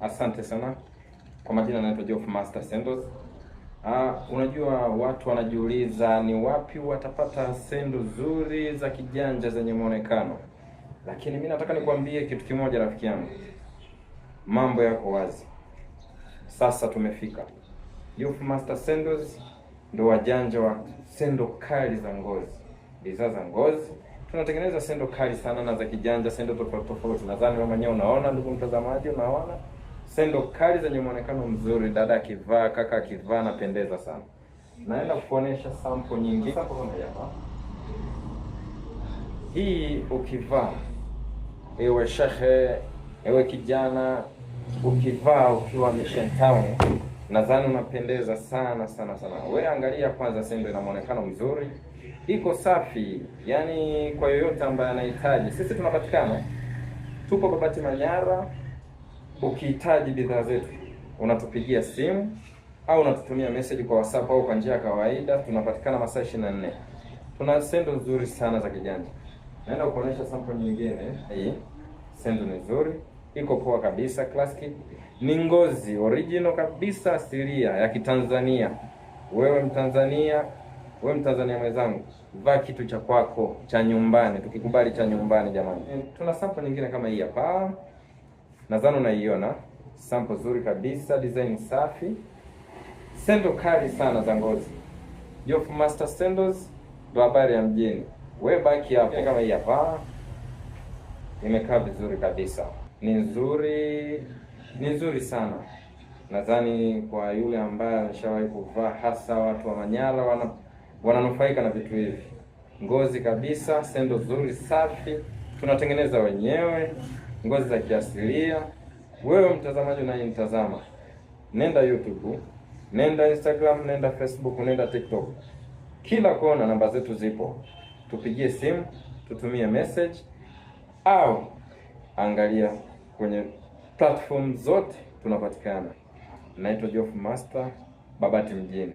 Asante sana. Kwa majina naitwa Geoff Master Sandals. Unajua watu wanajiuliza ni wapi watapata sendo nzuri za kijanja zenye muonekano. Lakini mimi nataka nikwambie kitu kimoja rafiki yangu. Mambo yako wazi. Sasa tumefika. Geoff Master Sandals ndo wajanja wa sendo kali za ngozi. Bidhaa za ngozi. Tunatengeneza sendo kali sana na za kijanja, sendo tofauti tofauti. Nadhani wewe mwenyewe unaona, ndugu mtazamaji, unaona. Sendo kali zenye muonekano mzuri, dada akivaa, kaka akivaa, napendeza sana. Naenda kuonesha sample nyingi. Sample kama hapa. Hii ukivaa, ewe shehe, ewe kijana, ukivaa ukiwa Mission Town, nadhani unapendeza sana sana sana. Wewe angalia kwanza, sendo ina muonekano mzuri. Iko safi, yani kwa yoyote ambaye anahitaji. Sisi tunapatikana, tupo Babati Manyara. Ukihitaji bidhaa zetu unatupigia simu au unatutumia message kwa WhatsApp au kwa njia ya kawaida. Tunapatikana masaa 24. Tuna sendo nzuri sana za kijanja. Naenda kuonesha sample nyingine. Hii sendo ni nzuri, iko poa kabisa, classic. Ni ngozi original kabisa, asilia ya Kitanzania. Wewe Mtanzania mwenzangu, vaa kitu cha kwako cha nyumbani, tukikubali cha nyumbani jamani. Tuna sample nyingine kama hii hapa. Nadhani unaiona, sample nzuri kabisa, design safi. Sendo kali sana za ngozi. Geoff Master Sandals ndo habari ya mjini. Wewe baki hapo kama hii hapa. Imekaa vizuri kabisa. Ni nzuri sana. Nadhani kwa yule ambaye ameshawahi kuvaa, hasa watu wa Manyara wananufaika na vitu hivi. Ngozi kabisa, sendo nzuri safi. Tunatengeneza wenyewe, ngozi za kiasilia. Wewe mtazamaji unayenitazama, nenda YouTube, nenda Instagram, nenda Facebook, nenda TikTok. Kila kona namba zetu zipo. Tupigie simu, tutumie message au angalia kwenye platform zote tunapatikana. Naitwa Geoff Master, Babati mjini.